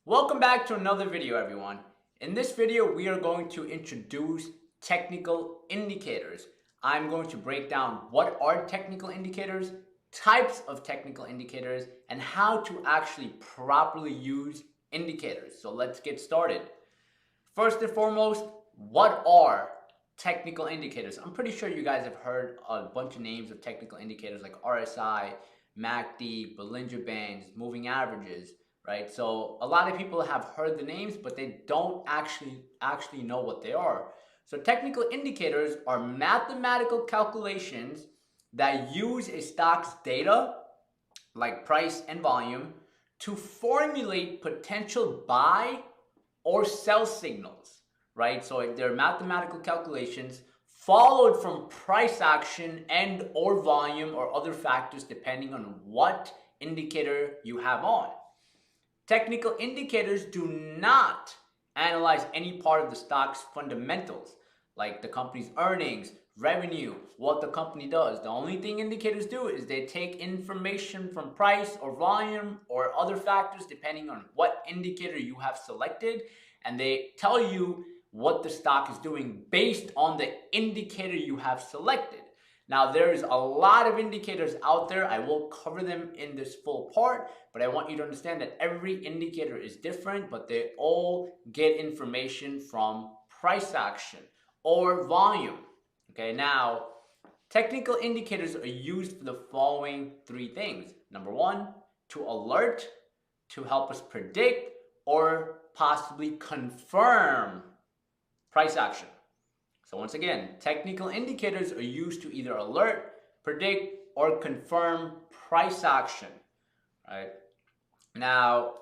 Welcome back to another video, everyone. In this video, we are going to introduce technical indicators. I'm going to break down what are technical indicators, types of technical indicators, and how to actually properly use indicators. So let's get started. First and foremost, what are technical indicators? I'm pretty sure you guys have heard a bunch of names of technical indicators like RSI, MACD, Bollinger Bands, moving averages, right? So a lot of people have heard the names, but they don't actually know what they are. So technical indicators are mathematical calculations that use a stock's data, like price and volume, to formulate potential buy or sell signals, right? So they're mathematical calculations followed from price action and or volume or other factors depending on what indicator you have on. Technical indicators do not analyze any part of the stock's fundamentals, like the company's earnings, revenue, what the company does. The only thing indicators do is they take information from price or volume or other factors depending on what indicator you have selected, and they tell you what the stock is doing based on the indicator you have selected. Now, there's a lot of indicators out there. I will cover them in this full part, but I want you to understand that every indicator is different, but they all get information from price action or volume. Okay, now, technical indicators are used for the following three things. Number one, to alert, to help us predict, or possibly confirm price action. So once again, technical indicators are used to either alert, predict, or confirm price action, right? Now,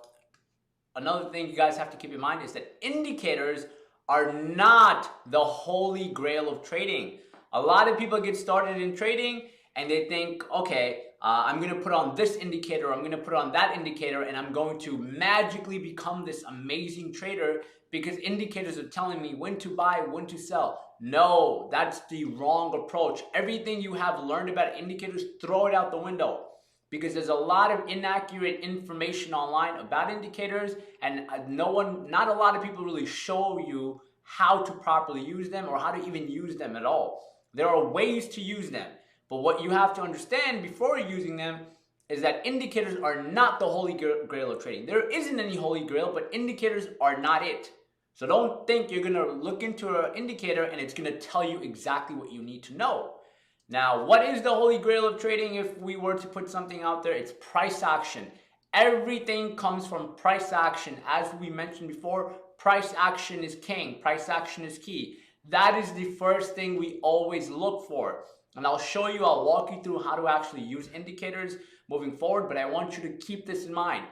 another thing you guys have to keep in mind is that indicators are not the holy grail of trading. A lot of people get started in trading and they think, okay, I'm going to put on this indicator, I'm going to put on that indicator, and I'm going to magically become this amazing trader because indicators are telling me when to buy, when to sell. No, that's the wrong approach. Everything you have learned about indicators, throw it out the window, because there's a lot of inaccurate information online about indicators, and not a lot of people really show you how to properly use them or how to even use them at all. There are ways to use them, but what you have to understand before using them is that indicators are not the holy grail of trading. There isn't any holy grail, but indicators are not it. So don't think you're going to look into an indicator and it's going to tell you exactly what you need to know. Now, what is the holy grail of trading if we were to put something out there? It's price action. Everything comes from price action. As we mentioned before, price action is king. Price action is key. That is the first thing we always look for. And I'll walk you through how to actually use indicators moving forward, but I want you to keep this in mind.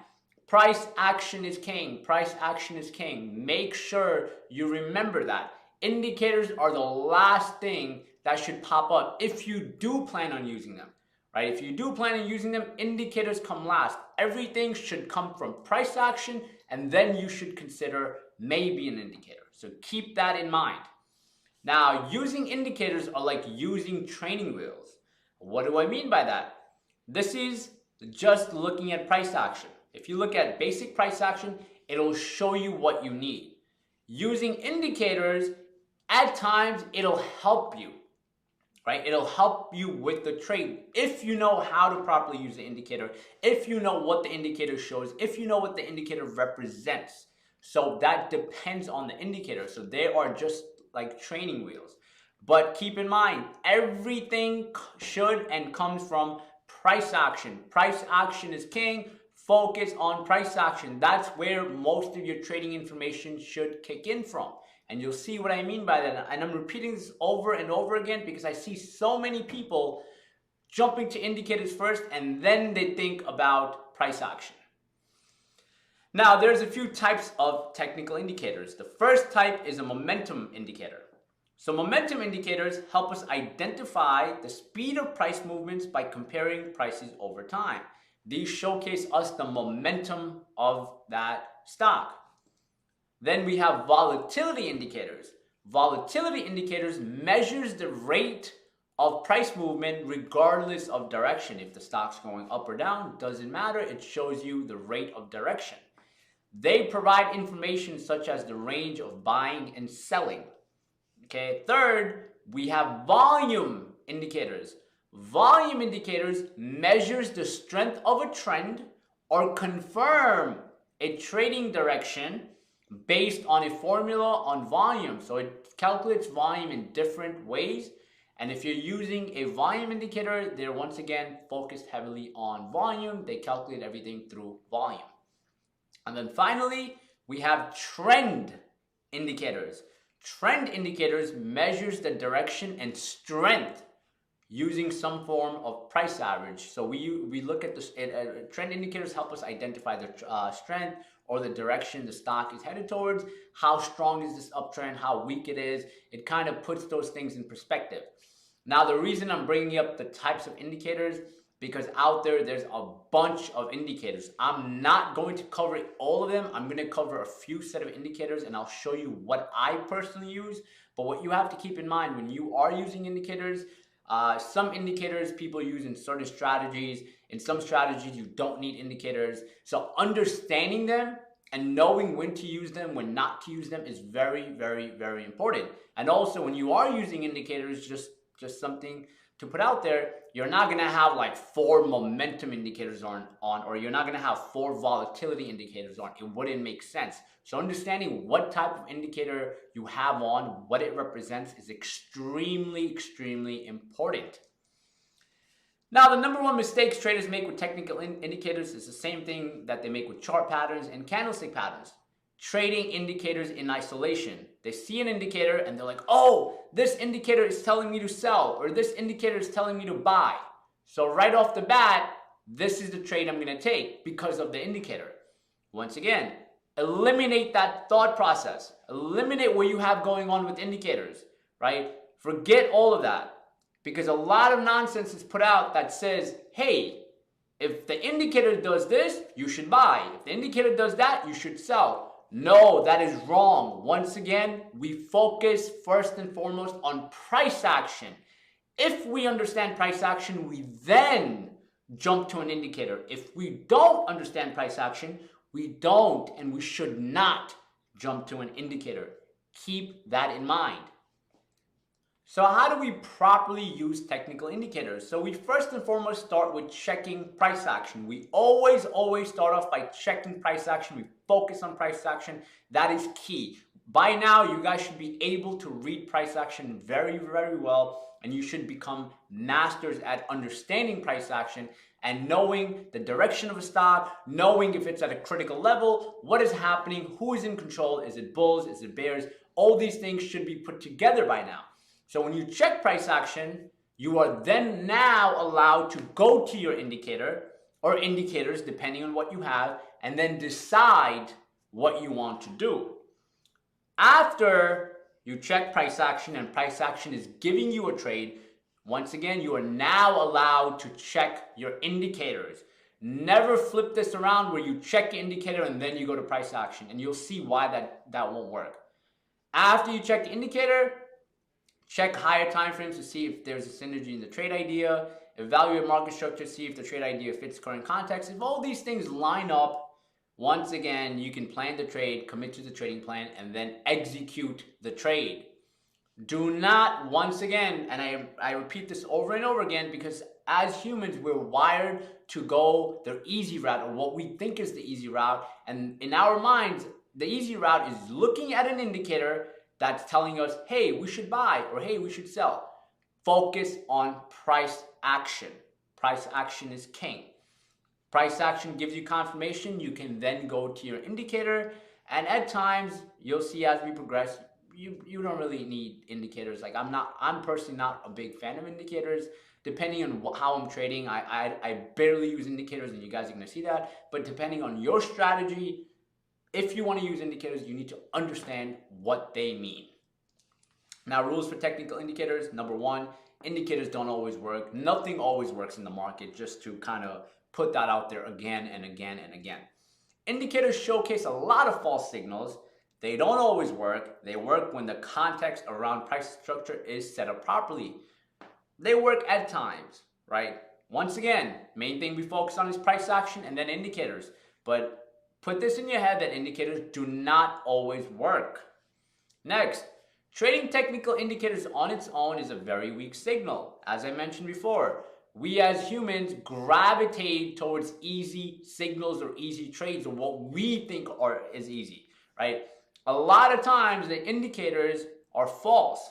Price action is king. Price action is king. Make sure you remember that. Indicators are the last thing that should pop up if you do plan on using them, right? If you do plan on using them, indicators come last. Everything should come from price action, and then you should consider maybe an indicator. So keep that in mind. Now, using indicators are like using training wheels. What do I mean by that? This is just looking at price action. If you look at basic price action, it'll show you what you need. Using indicators, at times, it'll help you, right? It'll help you with the trade if you know how to properly use the indicator, if you know what the indicator shows, if you know what the indicator represents. So that depends on the indicator. So they are just like training wheels. But keep in mind, everything should and comes from price action. Price action is king. Focus on price action. That's where most of your trading information should kick in from. And you'll see what I mean by that. And I'm repeating this over and over again because I see so many people jumping to indicators first and then they think about price action. Now, there's a few types of technical indicators. The first type is a momentum indicator. So momentum indicators help us identify the speed of price movements by comparing prices over time. These showcase us the momentum of that stock. Then we have volatility indicators. Volatility indicators measures the rate of price movement regardless of direction. If the stock's going up or down, doesn't matter. It shows you the rate of direction. They provide information such as the range of buying and selling. Okay, third, we have volume indicators. Volume indicators measures the strength of a trend or confirm a trading direction based on a formula on volume. So it calculates volume in different ways. And if you're using a volume indicator, they're once again focused heavily on volume. They calculate everything through volume. And then finally, we have trend indicators. Trend indicators measures the direction and strength using some form of price average. So we look at the trend indicators help us identify the strength or the direction the stock is headed towards. How strong is this uptrend? How weak it is? It kind of puts those things in perspective. Now, the reason I'm bringing up the types of indicators, because out there's a bunch of indicators. I'm not going to cover all of them. I'm going to cover a few set of indicators and I'll show you what I personally use. But what you have to keep in mind when you are using indicators, some indicators people use in certain strategies. In some strategies, you don't need indicators. So understanding them and knowing when to use them, when not to use them is very, very, very important. And also when you are using indicators, just something to put out there, you're not going to have like 4 momentum indicators on, or you're not going to have 4 volatility indicators on. It wouldn't make sense. So understanding what type of indicator you have on, what it represents is extremely, extremely important. Now, the number one mistakes traders make with technical indicators is the same thing that they make with chart patterns and candlestick patterns. Trading indicators in isolation. They see an indicator and they're like, oh, this indicator is telling me to sell, or this indicator is telling me to buy. So right off the bat, this is the trade I'm going to take because of the indicator. Once again, eliminate that thought process. Eliminate what you have going on with indicators, right? Forget all of that, because a lot of nonsense is put out that says, hey, if the indicator does this, you should buy. If the indicator does that, you should sell. No, that is wrong. Once again, we focus first and foremost on price action. If we understand price action, we then jump to an indicator. If we don't understand price action, we don't and we should not jump to an indicator. Keep that in mind. So how do we properly use technical indicators? So we first and foremost start with checking price action. We always start off by checking price action. We focus on price action. That is key. By now, you guys should be able to read price action very, very well, and you should become masters at understanding price action and knowing the direction of a stock, knowing if it's at a critical level, what is happening, who is in control, is it bulls, is it bears? All these things should be put together by now. So when you check price action, you are then now allowed to go to your indicator or indicators, depending on what you have, and then decide what you want to do. After you check price action and price action is giving you a trade, once again, you are now allowed to check your indicators. Never flip this around where you check your indicator and then you go to price action, and you'll see why that won't work. After you check the indicator, check higher time frames to see if there's a synergy in the trade idea. Evaluate market structure, see if the trade idea fits current context. If all these things line up, once again, you can plan the trade, commit to the trading plan, and then execute the trade. Do not, once again, and I repeat this over and over again, because as humans, we're wired to go the easy route, or what we think is the easy route. And in our minds, the easy route is looking at an indicator that's telling us, hey, we should buy, or hey, we should sell. Focus on price action. Price action is king. Price action gives you confirmation. You can then go to your indicator, and at times you'll see as we progress, you don't really need indicators. Like I'm personally not a big fan of indicators. Depending on how I'm trading, I barely use indicators, and you guys are gonna see that. But depending on your strategy, if you want to use indicators, you need to understand what they mean. Now, rules for technical indicators. Number one, indicators don't always work. Nothing always works in the market, just to kind of put that out there again and again and again. Indicators showcase a lot of false signals. They don't always work. They work when the context around price structure is set up properly. They work at times, right? Once again, main thing we focus on is price action and then indicators. But Put this in your head that indicators do not always work. Next, trading technical indicators on its own is a very weak signal. As I mentioned before, we as humans gravitate towards easy signals or easy trades or what we think is easy, right? A lot of times the indicators are false,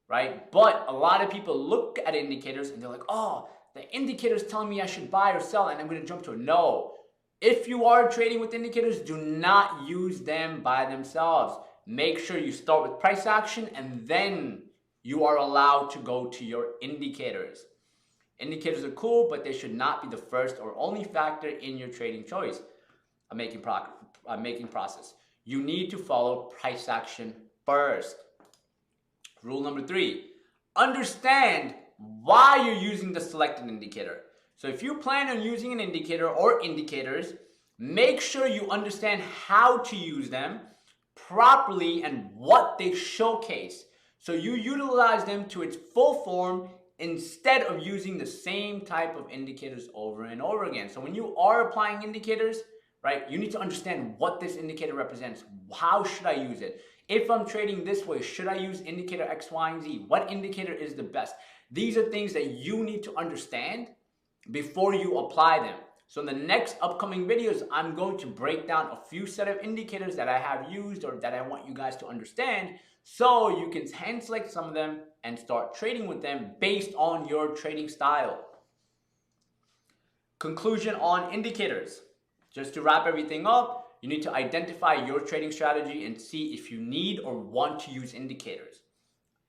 right? But a lot of people look at indicators and they're like, oh, the indicator's telling me I should buy or sell and I'm going to jump to it. No. If you are trading with indicators, do not use them by themselves. Make sure you start with price action and then you are allowed to go to your indicators. Indicators are cool, but they should not be the first or only factor in your trading choice, making process. You need to follow price action first. Rule number 3, understand why you're using the selected indicator. So if you plan on using an indicator or indicators, make sure you understand how to use them properly and what they showcase. So you utilize them to its full form instead of using the same type of indicators over and over again. So when you are applying indicators, right, you need to understand what this indicator represents. How should I use it? If I'm trading this way, should I use indicator X, Y, and Z? What indicator is the best? These are things that you need to understand before you apply them. So in the next upcoming videos, I'm going to break down a few set of indicators that I have used or that I want you guys to understand so you can hand select some of them and start trading with them based on your trading style. Conclusion on indicators. Just to wrap everything up, you need to identify your trading strategy and see if you need or want to use indicators.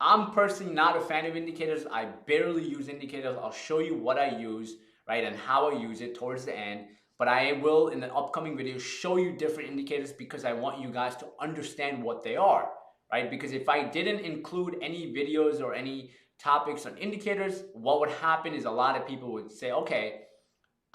I'm personally not a fan of indicators. I barely use indicators. I'll show you what I use, right, and how I use it towards the end. But I will, in the upcoming videos, show you different indicators because I want you guys to understand what they are, right? Because if I didn't include any videos or any topics on indicators, what would happen is a lot of people would say, okay,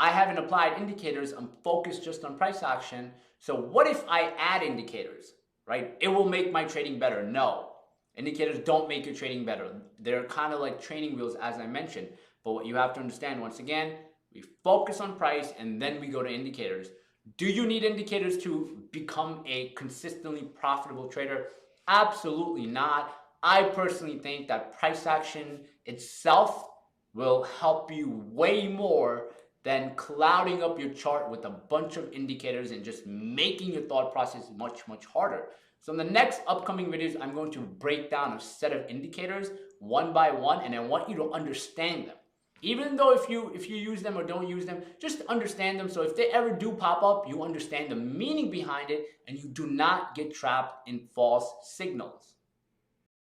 I haven't applied indicators. I'm focused just on price action. So what if I add indicators, right? It will make my trading better. No. Indicators don't make your trading better. They're kind of like training wheels, as I mentioned. But what you have to understand, once again, we focus on price and then we go to indicators. Do you need indicators to become a consistently profitable trader? Absolutely not. I personally think that price action itself will help you way more than clouding up your chart with a bunch of indicators and just making your thought process much, much harder. So in the next upcoming videos, I'm going to break down a set of indicators one by one, and I want you to understand them. Even though if you use them or don't use them, just understand them. So if they ever do pop up, you understand the meaning behind it and you do not get trapped in false signals.